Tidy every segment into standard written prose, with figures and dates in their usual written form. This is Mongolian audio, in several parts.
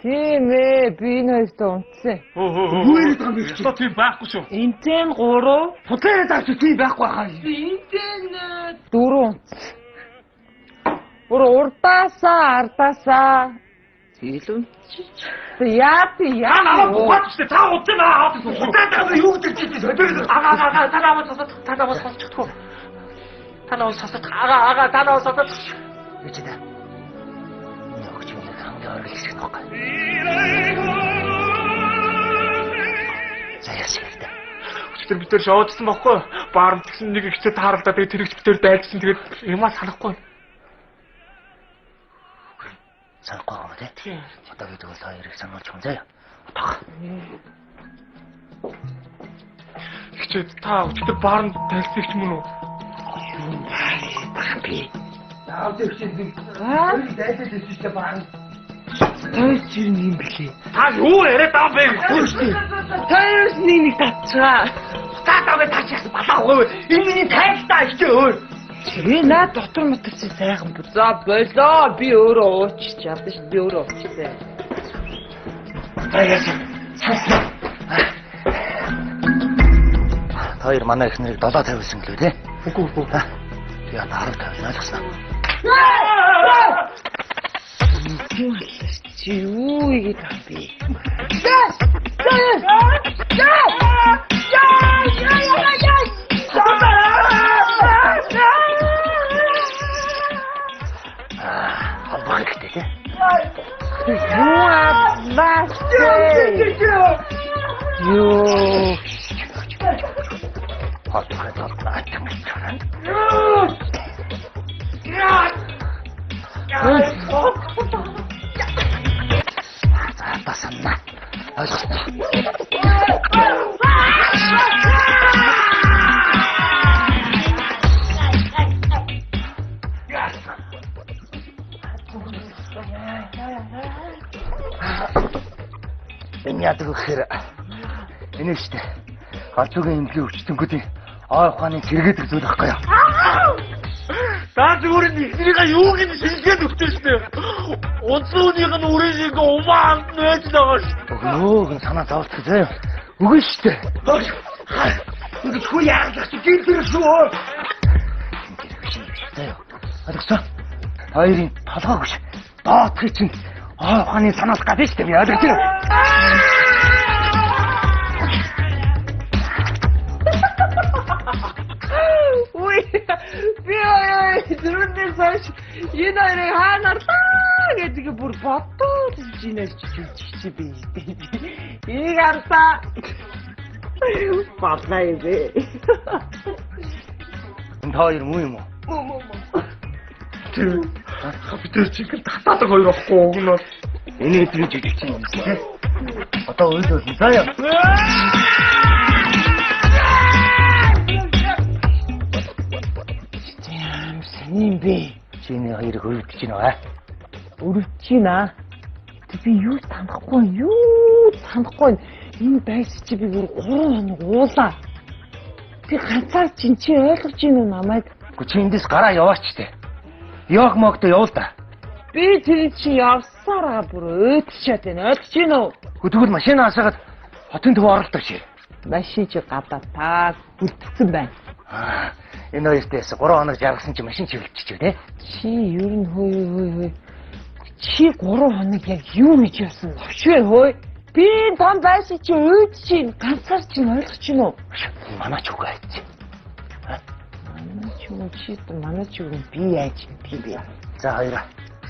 Тийм ээ, би энэ хоёртой унтсан. Юу яриад байгаа юм бэ? Өстө тийм байхгүй шүү. Энтэн 3. Путаа даач тийм байхгүй хаа. Энтэн 4 унтсан. Бүр урдаасаа, ардаасаа. Тэгэл унтчих. Яа. Намаа бухаад ч та удаа наа. Путаа даа юу гэж хэлж байгаа. Танаа сонсчихгүй. Танаа сонсоод. Үгүй дээ. Ногч юм хангаа оргилчих тохоо. Заяастай. Өчтөр бид төр шоудсан баггүй. Баард гэсэн нэг ихтэй тааралдаа тэгээд тэр их бид төр дайдсан тэгээд юмаа санахгүй. Санахгүй юм тий. Одоо бид бол хоёрыг сануулж хүн заяа. Отоо. Ихтэй та өчтөр баард тайлсан их юм уу? Юу баа би. Таавд ихтэй. Дайдаж ирсэн баард. Той чинь юм блэ. Та юу яриад байгаа бэ? Хөөстэй. Тойроос нэг татцгаа. Таатаагаа тачаас балаагүй. Энэ миний тайлтаа ихтэй өөр. Би наа дотор моторч сайхан бүр. За болоо. Би өөрөө ууччих чадсан ш. Би өөрөө ууччихсан. Хоёр манай ихнэрийг 7:50-сан гэлээ тий. Үгүй. Би 10:50 ойлгосноо. Юу игээд байгаа би? Абрахтэй тий. Юу. Басна. Яадаг гэхээр энэ штэ галзуугийн имлэг өвчтөнгүүдийн ой ухааны сэргээд зүйл байхгүй юу? Та зүгээр нь ихнийгээ юу гэж шилжээд өгсөн штэ. Унцууных нь үрээшийг умаанд нээж байгаа штэ. Өөг санаа зовлох заяа. Үгүй штэ. Үгүй хүү яагаад ч гинтэр шүү. Заяа. Алгасаа. Хоёрын толгой гэж доотхыг чинь ой ухааны санаас гадна штэ би ойлгож байна. Зүрхнээс хойш энэ хоёрыг хаанарлаа гэдэг бүр бодоод жинэж чи би. Ийг артаа. Батлаа юм бэ. Энэ хоёр муу юм уу? Муу. Тэр хапитер чигэл татаад хоёр ахгүй өгнө. Энэ хэдийн жижиг чинь юм тий. Одоо ойлоо заяа. Ийм би чиний хоёрыг өрөвдөж байна. Өрөвдөж байна. Би юу санахгүй. Энэ байс чи би бүр 3 хоног уулаа. Би ганцаар чи ойлгож байна уу намайг? Гэхдээ чи эндээс гараа яваач те. Йог могтой явуул та. Би тэр чи явсараа бүр өөдчихэд байна. Ойлгож байна уу? Тэгвэл машин асаагаад хотын төв оролдоо чи. Машин чи гадаа та үлдсэн байна. Энэ хоёртээс 3 хоног жаргасан чи машин чиглэлчих тий. Чи ер нь хөөе. Чи 3 хоног яг юу гэж яасан новшвэ хөөе. Би том байшин чи өөд чинь ганцаар чи ойлгож байна уу? Манай ч үгүй айц. Манай ч үгүй би яаж би. За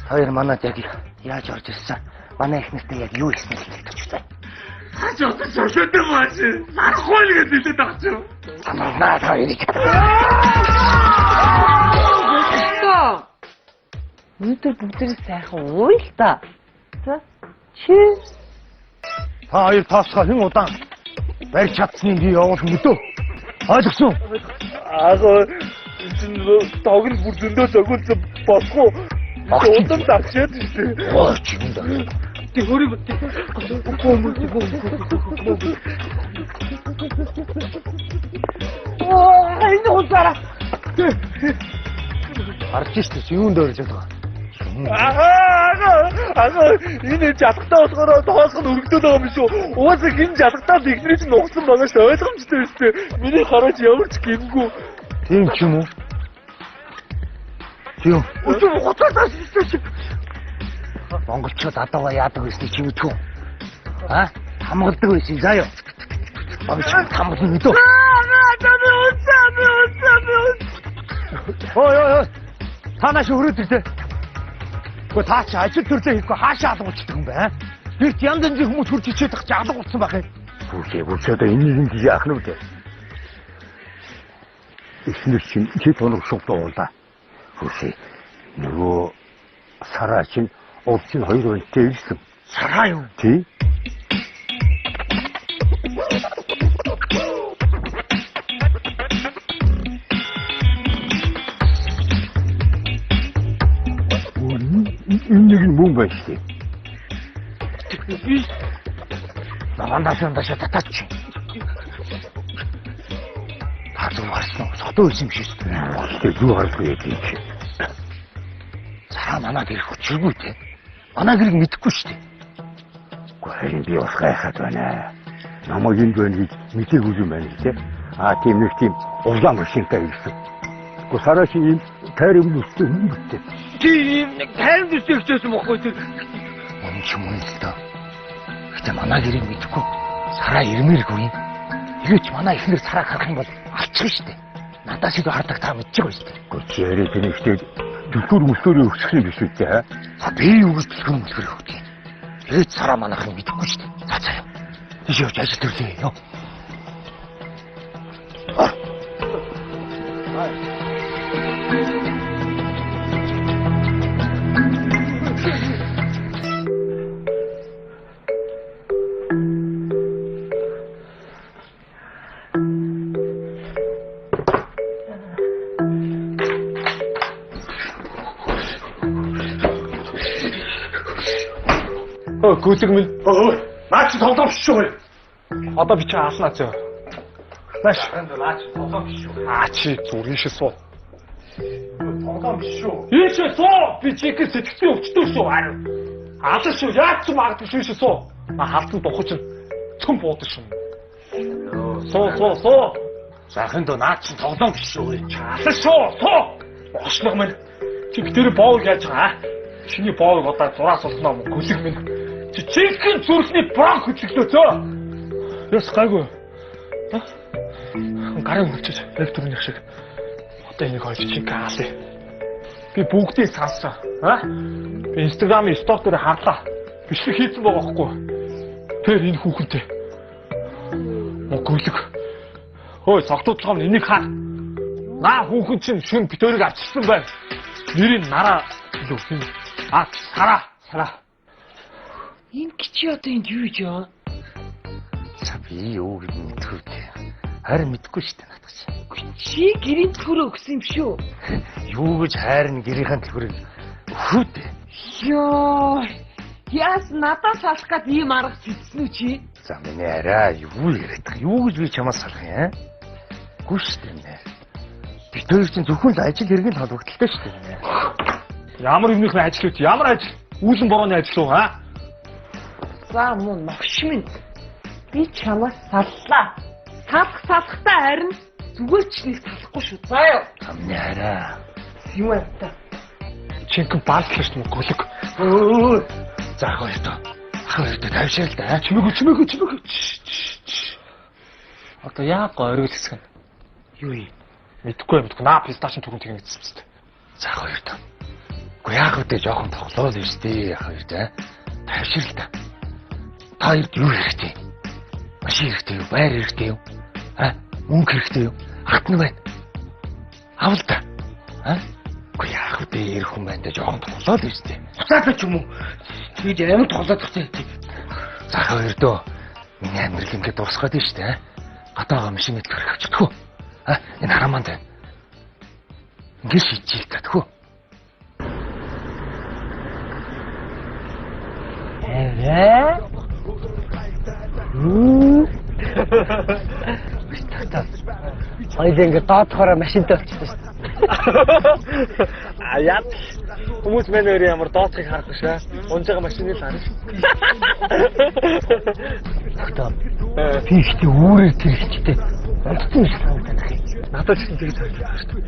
хоёр манай яг яаж орж ирсэн. Манай их нэртэй яг юу хийснээр хэлчихвэ. Хаач отож өшөөдөр маач. Санахгүй л гэж хэлээд байгаа ч юм. Санаа хоёрыг. Өнөөдөр бүгдээ сайхан ууя л та. За. Cheers. Та хоёр тоосгоо хэн удаан барь чадсныг би явуулах мэдөө. Ойлгосон. Энэ тоглол бүр зөндөө зөгөлсөн босгоо. Удаан тагчаад шүү. Оо чи юм даа. Хөрөг энэ уусара. Арчиж юунд орж байгаа. Энэ жалгатаа болохоор тоосох нь өргөдөд байгаа юм шүү. Уусаа хин жалгатаа ихнэрийг нь нугсан байгаа шүү. Ойлгомжтой шүү дээ. Миний хараач ямар ч гимгүй. Тийм ч юм уу? Тийм. Өчигдөр гоцоосаа шишээ. Монголчууд адаваа яадаг гэсэн чи мэдгүй. Хамгаалдаг байсан заа ёо. Багш хамгаална мэдөө. Ой. Танаас өрөөд ирдэ. Гэхдээ та чи ажил төрлөө хийхгүй хаашаа алга болчихдог юм бэ? Бид янз янзын хүмүүс хурж ичээд тах чи алга болсон байх юм. Бүсээ энийг нь яах нь вэ? Эхнэр чинь чи тоног шугдуулаа. Бүсээ нөгөө Сараа чинь овчин 2 өнтэй ирсэн. Сараа юу? Тий. Нэг юм байна шүү. Навандаас татаач. Таач марсан. Содоо юм шиг шүү. Гэхдээ юу харахгүй юм чи. Сараа манад ирэх учиргүй те. Манай гэрийг мэдэхгүй шүү дээ. Харин би бас гайхаад байна. Намайг энд байна гэж мэдээгүй юм байна те. Тийм нэг тийм улаан машинтай ирсэн. Гэхдээ Сараа чи ийм тайр юм өссөн юм битээ. Тийм нэг тайр өссөн гэсэн бохгүй тэр. Мөн ч юм уу л доо. Гэтэ манай гэрийг мэдэхгүй. Сараа ирмээргүй юм. Тэгэж манай ихнэр Сараа харах юм бол алчих шүү дээ. Надаас илүү хардаг та мэдчих байж дээ. Гэхдээ чи яриад энэ ихтэй дэлгүүр мөсөөрөө өсөх юм биш үү те? Би юу гэж дэлгүүр мөсөөрөө өгдөг юм. Тэгээд Сараа манайхыг мэдэхгүй шүү дээ. Цаа. Тийш явж ажил төрлөө ёо. Гүлэг минь. Наач тоглоом биш үү? Одоо би чи хаалнаа зөө. Наач тоглоом биш үү? Чи зүр ийшээ суу. Тоглоом биш үү? Ийшээ суу. Би чигээр сэтгэлээ өвчтөө шүү. Хаална шүү. Яаж ч магадгүй шүү ийшээ суу. Хаалтан духаж цөм буудаг шүү. Суу. Сайхан дөө наач тоглоом биш үү? Хаална шүү. Суу. Бошлог минь. Чи битэр боог яаж байгаа? Чиний боог одоо зураас олсноо гүлэг минь. Чихэн зүрхний бронх хөдлөлтөө. Яс гайгүй. Гарын хөвчөж лекторын шиг. Одоо энийг ойж чи гаалаа. Би бүгдийг санссаа. Би Instagram-ийн стори дээр харлаа. Бичлэг хийсэн байгаа байхгүй. Тэр энэ хүүхэнтэй. Гүлэг. Ой, согтуудлага энийг хаа. Наа хүүхэн чинь шин битэрийг авчирсан байна. Нэрийн нараа илүү хин. Сараа. Энэ гिची одоо энд юу гэж яа? Би юу гэж мэдгүй дээ. Харин мэдгүй шүү дээ надад чи. Чи гэрийн төлөө өгсөн юм шүү. Юу гэж хайрын гэрийнхэн төлхөрийг өгөө дээ. Йоо. Яас надаас салах гээд ийм арга зэтсэн үү чи? За миний арай юу яриад байгаа. Юу гэж би чамаас салах юм? Гүш шүү дээ. Би тэр чинь зөвхөн л ажил хэрэгэн толгогдолтой шүү дээ. Ямар юмных нь ажил үү? Ямар ажил? Үүлэн борооны ажил уу хаа? За мөн магш минь. Би чамаас саллаа. Салахтаа харин зүгээр ч нэг салахгүй шүү. За ёо. Амны хараа. Юу вэ та? Чинхэн баалт гэж юм гөлөг. За хоёртой тавьшаал да. Чимээгөө. Одоо яа гойрол хэсэг нь. Юу юм? Мэдхгүй. Наа писташин түрүүн тэгнэ гэсэн мэт. За хоёртой. Гэхдээ яах вэ жоохон тоглоол юм шүү дээ хоёртой. Тавьшаал да. Та юу хэрэгтэй? Машин хэрэгтэй юу? Байр хэрэгтэй юу? Мөнгө хэрэгтэй юу? Хатна байна. Авал та. Гэхдээ яах вэ ирэх хүн байна да жоохон тоглоол юм шүү дээ. Цаатаа ч юм уу? Бид ямар тоглоод тахтай. За хоёрдоо. Миний амьдрал ингээд дуусгаад байна шүү дээ. Гадаагаа машин мэдлэг авчихдаггүй. Энэ харамаанд байна. Ингээд шийдчихэл татгүй. Хоёул ингээд доодохоор машинтай болчихсон шүү дээ. Яа. Хүмүүс манай өөрөө ямар дооцхыг харах биш аа. Унж байгаа машины л харна. Тогтоо. Би ихтэй үүрээр тэр ихтэй. Онцгой шиг санагдах юм. Надад ч тэгж санагдаж байна шүү дээ.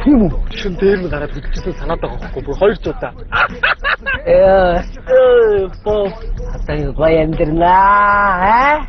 Тийм үү? Шин дээр нь гараад хөдөлгөсөн санаад байгаа байхгүй бүр 200 удаа. Боо. Хатаа гоё амьдрнаа.